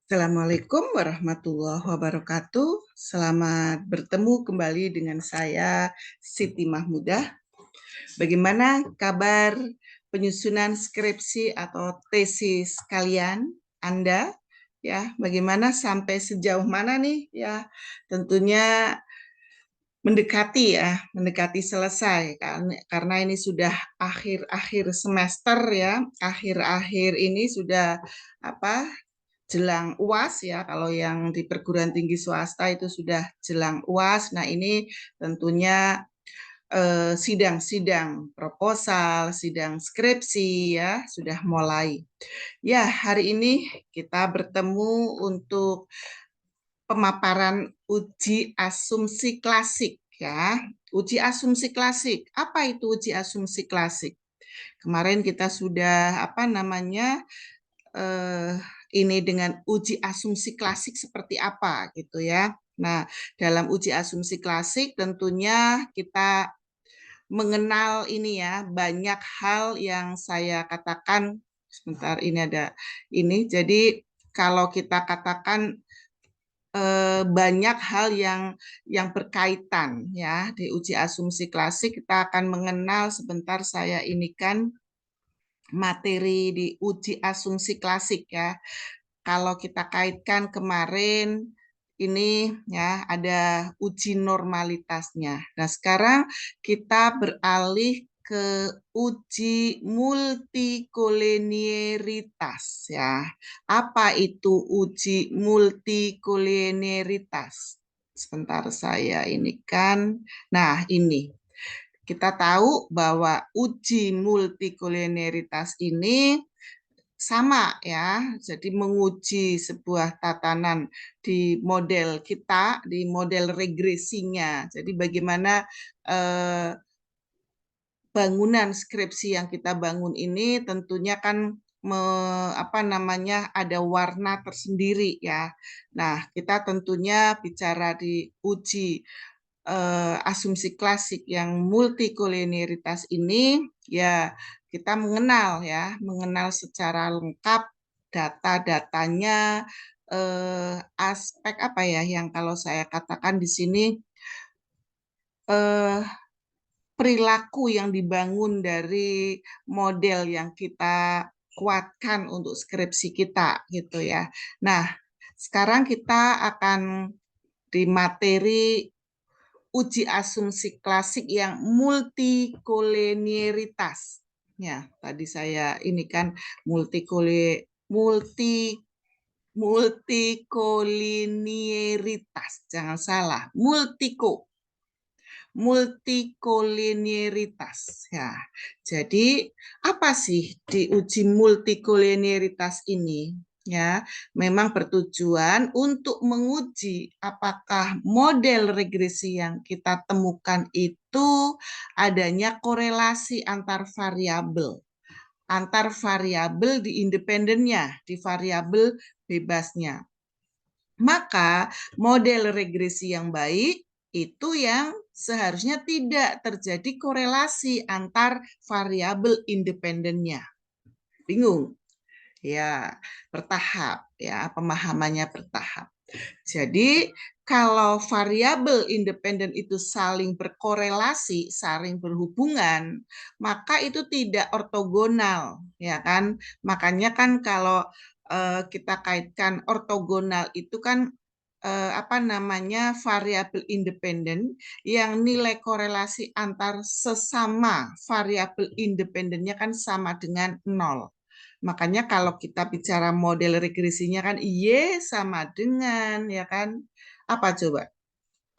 Assalamualaikum warahmatullahi wabarakatuh. Selamat bertemu kembali dengan saya, Siti Mahmudah. Bagaimana kabar penyusunan skripsi atau tesis kalian, Anda? Ya, bagaimana sampai sejauh mana nih? Ya, tentunya mendekati selesai kan, karena ini sudah akhir-akhir semester ya, akhir-akhir ini sudah apa? Jelang UAS ya, kalau yang di perguruan tinggi swasta itu sudah jelang UAS. Nah, ini tentunya sidang-sidang proposal, sidang skripsi ya sudah mulai. Ya, hari ini kita bertemu untuk pemaparan uji asumsi klasik ya. Uji asumsi klasik. Apa itu uji asumsi klasik? Kemarin kita sudah eh, ini dengan uji asumsi klasik seperti apa gitu ya. Nah, dalam uji asumsi klasik tentunya kita mengenal ini ya, banyak hal yang saya katakan sebentar ini ada ini. Jadi kalau kita katakan banyak hal yang berkaitan ya di uji asumsi klasik, kita akan mengenal sebentar saya ini kan materi di uji asumsi klasik ya. Kalau kita kaitkan kemarin ini ya ada uji normalitasnya. Nah, sekarang kita beralih ke uji multikoliniaritas ya. Apa itu uji multikoliniaritas? Sebentar saya ini kan. Nah, ini kita tahu bahwa uji multikoliniaritas ini sama ya, jadi menguji sebuah tatanan di model kita, di model regresinya. Jadi bagaimana bangunan skripsi yang kita bangun ini tentunya kan ada warna tersendiri ya. Nah, kita tentunya bicara di uji asumsi klasik yang multikoliniaritas ini ya kita mengenal secara lengkap data-datanya, aspek apa ya yang kalau saya katakan di sini eh, perilaku yang dibangun dari model yang kita kuatkan untuk skripsi kita gitu ya. Nah, sekarang kita akan di materi uji asumsi klasik yang multikoliniaritas. Ya, tadi saya ini kan multikoliniaritas, jangan salah, multikoliniaritas. Ya, jadi apa sih di uji multikoliniaritas ini? Ya, memang bertujuan untuk menguji apakah model regresi yang kita temukan itu adanya korelasi antar variabel di independennya, di variabel bebasnya. Maka model regresi yang baik itu yang seharusnya tidak terjadi korelasi antar variabel independennya. Bingung? Ya, bertahap ya, pemahamannya bertahap. Jadi, kalau variabel independen itu saling berkorelasi, saling berhubungan, maka itu tidak ortogonal, ya kan? Makanya kan kalau kita kaitkan ortogonal itu kan variabel independen yang nilai korelasi antar sesama variabel independennya kan sama dengan 0. Makanya kalau kita bicara model regresinya kan Y sama dengan ya kan apa coba?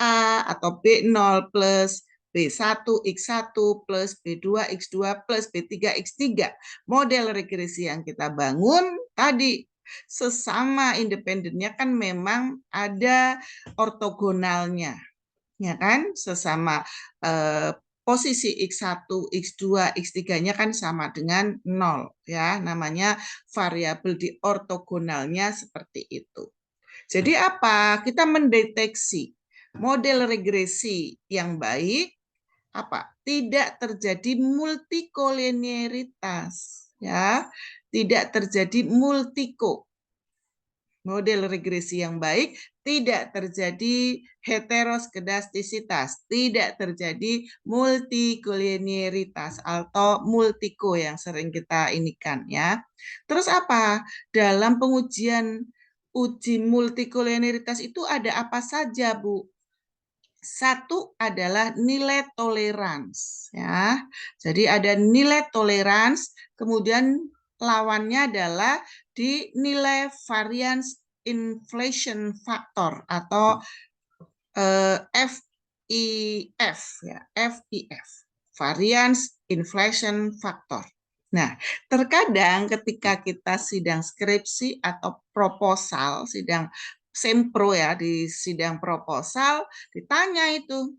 A atau B0 plus B1 X1 plus B2 X2 plus B3 X3. Model regresi yang kita bangun tadi sesama independennya kan memang ada ortogonalnya, ya kan? Sesama posisi X1, X2, X3-nya kan sama dengan 0 ya, namanya variabel di ortogonalnya seperti itu. Jadi apa? Kita mendeteksi model regresi yang baik apa? Tidak terjadi multikoliniaritas ya, tidak terjadi multiko. Model regresi yang baik tidak terjadi heteroskedastisitas, tidak terjadi multikolinearitas atau multiko yang sering kita inikan ya. Terus apa? Dalam pengujian uji multikolinearitas itu ada apa saja, Bu? Satu adalah nilai tolerans ya. Jadi ada nilai tolerans, kemudian lawannya adalah di nilai variance inflation factor atau FIF ya, FIF, variance inflation factor. Nah, terkadang ketika kita sidang skripsi atau proposal, sidang sempro ya, di sidang proposal ditanya itu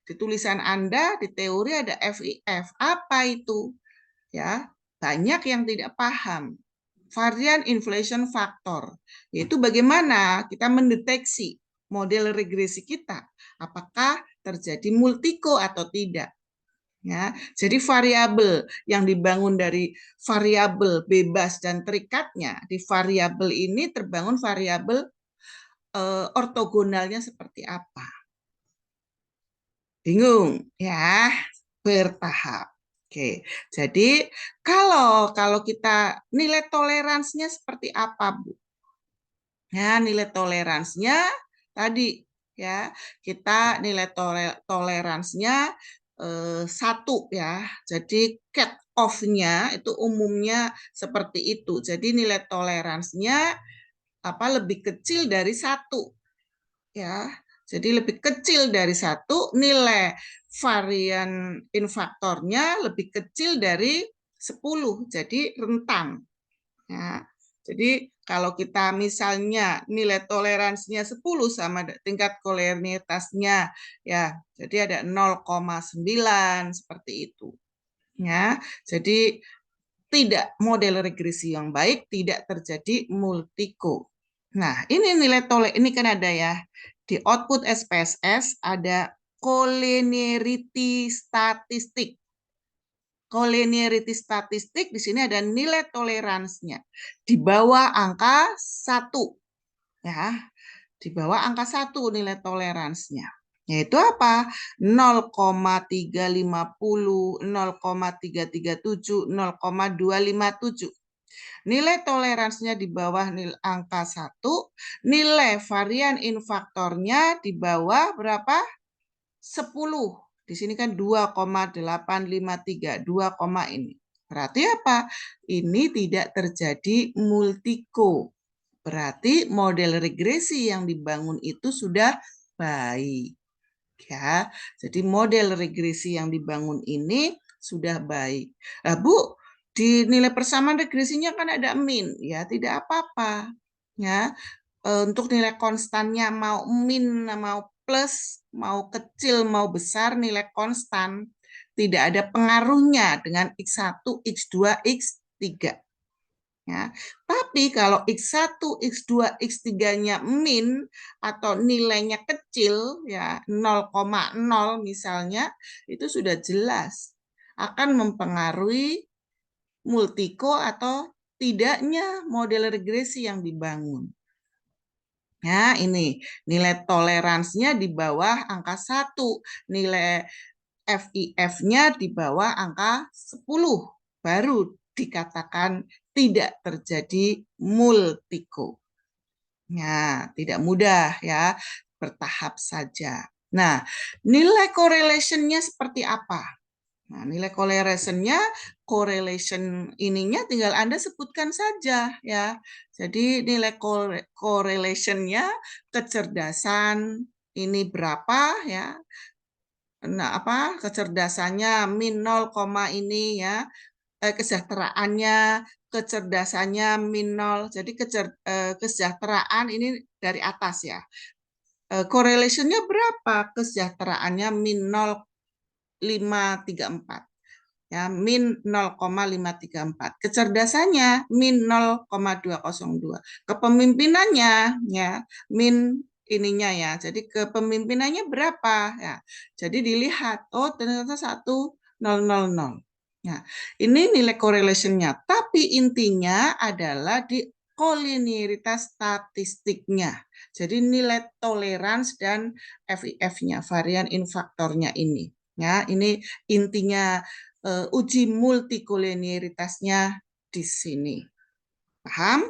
di tulisan Anda di teori ada FIF, apa itu? Ya, banyak yang tidak paham. Varian inflation factor, yaitu bagaimana kita mendeteksi model regresi kita, apakah terjadi multiko atau tidak. Ya, jadi variabel yang dibangun dari variabel bebas dan terikatnya, di variabel ini terbangun variabel ortogonalnya seperti apa. Bingung ya, bertahap. Oke, jadi kalau kita nilai toleransinya seperti apa, Bu? Ya, nilai toleransinya tadi ya, kita nilai toleransinya 1 ya. Jadi cut off-nya itu umumnya seperti itu. Jadi nilai toleransinya lebih kecil dari 1 ya. Jadi lebih kecil dari 1, nilai varian infaktornya lebih kecil dari 10, jadi rentan. Ya. Jadi kalau kita misalnya nilai toleransinya 10 sama tingkat kolinitasnya ya, jadi ada 0,9 seperti itu. Ya. Jadi tidak model regresi yang baik, tidak terjadi multiko. Nah, ini nilai ini kan ada ya. Di output SPSS ada collinearity statistik. Collinearity statistik di sini ada nilai toleransinya di bawah angka 1 ya. Di bawah angka 1 nilai toleransinya. Yaitu apa? 0,350, 0,337, 0,257. Nilai toleransinya di bawah angka 1, nilai varian infaktornya di bawah berapa? 10. Di sini kan 2,853, 2, ini. Berarti apa? Ini tidak terjadi multiko. Berarti model regresi yang dibangun itu sudah baik. Ya, jadi model regresi yang dibangun ini sudah baik. Nah, Bu, di nilai persamaan regresinya kan ada min, ya tidak apa-apa. Ya, untuk nilai konstannya mau min, mau plus, mau kecil, mau besar, nilai konstan tidak ada pengaruhnya dengan X1, X2, X3. Ya. Tapi kalau X1, X2, X3-nya min atau nilainya kecil ya 0,0 misalnya, itu sudah jelas akan mempengaruhi multiko atau tidaknya model regresi yang dibangun. Ya, ini nilai toleransinya di bawah angka 1, nilai FIF-nya di bawah angka 10, baru dikatakan tidak terjadi multiko. Ya, tidak mudah ya, bertahap saja. Nah, nilai correlation-nya seperti apa? Nah, nilai correlation ininya tinggal Anda sebutkan saja ya. Jadi nilai correlation-nya kecerdasan ini berapa ya? Nah, kecerdasannya min 0, ini ya. Kesejahteraannya, kecerdasannya min 0. Jadi kesejahteraan ini dari atas ya. Correlation-nya berapa? Kesejahteraannya min 0,534. Ya, min 0,534. Kecerdasannya min 0,202. Kepemimpinannya ya min ininya ya. Jadi kepemimpinannya berapa ya. Jadi dilihat, oh ternyata 1,000. Nah, ini nilai correlation-nya. Tapi intinya adalah di kolinearitas statistiknya. Jadi nilai tolerans dan FIF-nya, varian infaktornya ini. Ya, ini intinya uji multikolinearitasnya di sini. Paham?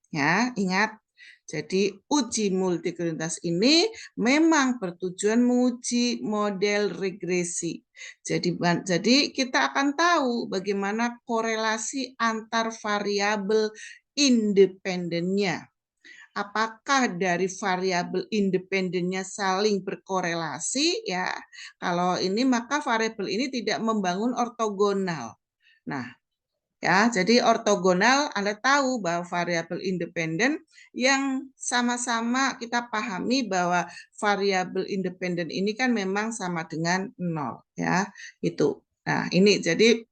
Ya, ingat. Jadi uji multikolinearitas ini memang bertujuan menguji model regresi. Jadi kita akan tahu bagaimana korelasi antar variabel independennya. Apakah dari variabel independennya saling berkorelasi ya? Kalau ini maka variabel ini tidak membangun ortogonal. Nah, ya, jadi ortogonal Anda tahu bahwa variabel independen yang sama-sama kita pahami bahwa variabel independen ini kan memang sama dengan 0 ya. Itu. Nah, ini jadi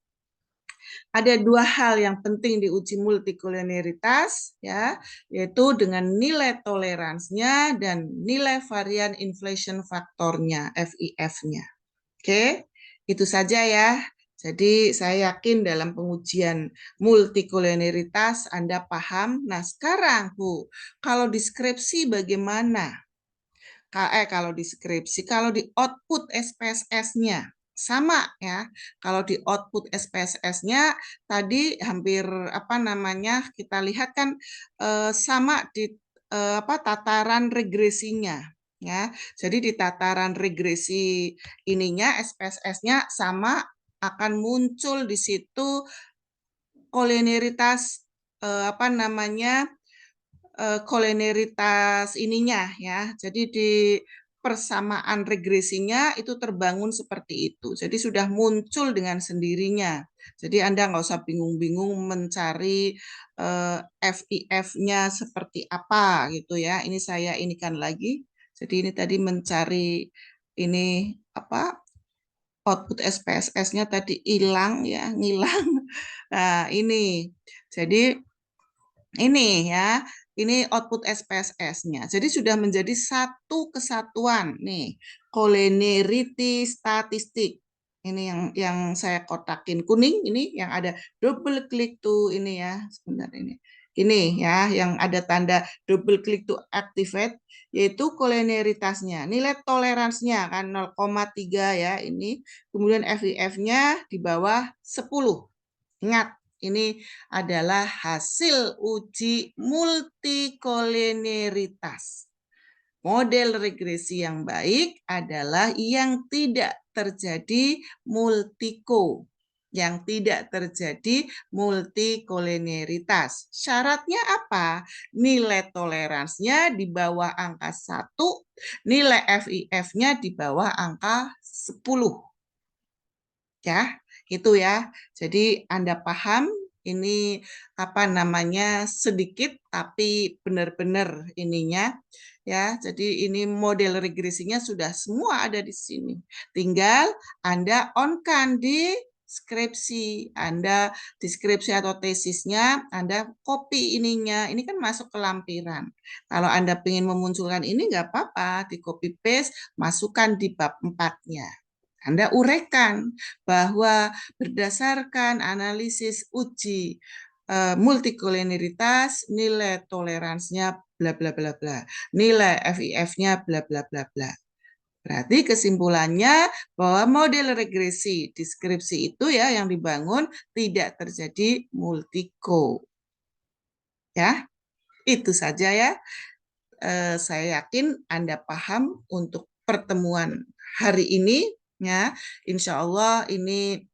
ada dua hal yang penting di uji multikolinearitas ya, yaitu dengan nilai toleransnya dan nilai varian inflation faktornya FIF-nya. Oke, itu saja ya. Jadi saya yakin dalam pengujian multikolinearitas Anda paham. Nah sekarang Bu, kalau deskripsi bagaimana? Kalau deskripsi, kalau di output SPSS-nya sama ya. Kalau di output SPSS-nya tadi hampir kita lihat kan sama di tataran regresinya ya. Jadi di tataran regresi ininya SPSS-nya sama akan muncul di situ kolinearitas kolinearitas ininya ya. Jadi di persamaan regresinya itu terbangun seperti itu. Jadi sudah muncul dengan sendirinya. Jadi Anda nggak usah bingung-bingung mencari FIF-nya seperti apa gitu ya. Ini saya inikan lagi. Jadi ini tadi mencari ini output SPSS-nya tadi hilang ya, ngilang. Nah, ini. Jadi ini ya, ini output SPSS-nya. Jadi sudah menjadi satu kesatuan nih, kolinearity statistik. Ini yang saya kotakin kuning ini yang ada double click to ini ya, sebentar ini. Ini ya yang ada tanda double click to activate yaitu kolinearitasnya. Nilai toleransinya kan 0,3 ya ini. Kemudian FIF-nya di bawah 10. Ingat, ini adalah hasil uji multikolinearitas. Model regresi yang baik adalah yang tidak terjadi multiko, yang tidak terjadi multikolinearitas. Syaratnya apa? Nilai toleransinya di bawah angka 1, nilai FIF-nya di bawah angka 10. Ya, itu ya. Jadi Anda paham ini sedikit tapi benar-benar ininya ya. Jadi ini model regresinya sudah semua ada di sini. Tinggal Anda on-kan di skripsi, Anda deskripsi atau tesisnya, Anda copy ininya. Ini kan masuk ke lampiran. Kalau Anda ingin memunculkan ini nggak apa-apa, di copy paste, masukkan di bab 4-nya. Anda uraikan bahwa berdasarkan analisis uji multikolinearitas, nilai toleransinya bla bla bla bla, nilai FIF-nya bla bla bla bla. Berarti kesimpulannya bahwa model regresi deskripsi itu ya yang dibangun tidak terjadi multiko. Ya, itu saja ya. Saya yakin Anda paham untuk pertemuan hari ini ya. Insya Allah ini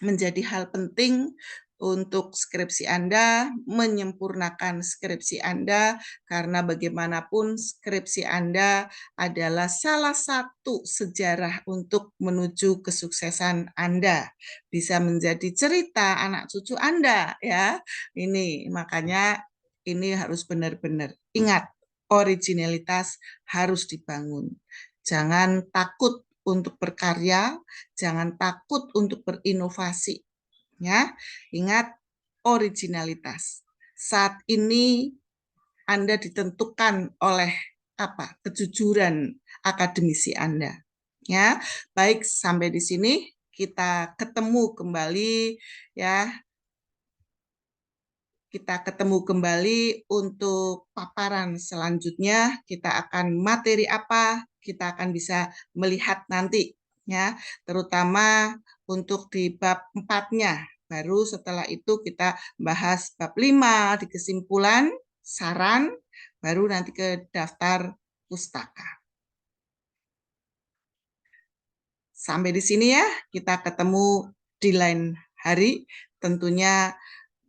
menjadi hal penting untuk skripsi Anda, menyempurnakan skripsi Anda, karena bagaimanapun skripsi Anda adalah salah satu sejarah untuk menuju kesuksesan Anda. Bisa menjadi cerita anak cucu Anda, ya. Ini, makanya ini harus benar-benar. Ingat, originalitas harus dibangun. Jangan takut untuk berkarya, jangan takut untuk berinovasi. Ya, ingat originalitas. Saat ini Anda ditentukan oleh apa? Kejujuran akademisi Anda. Ya, baik sampai di sini kita ketemu kembali ya Kita ketemu kembali untuk paparan selanjutnya. Kita akan materi apa, kita akan bisa melihat nanti, ya, terutama untuk di bab 4-nya. Baru setelah itu kita bahas bab 5 di kesimpulan, saran, baru nanti ke daftar pustaka. Sampai di sini ya, kita ketemu di lain hari, tentunya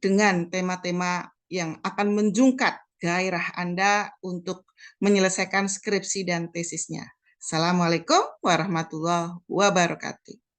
dengan tema-tema yang akan menjungkat gairah Anda untuk menyelesaikan skripsi dan tesisnya. Assalamualaikum warahmatullahi wabarakatuh.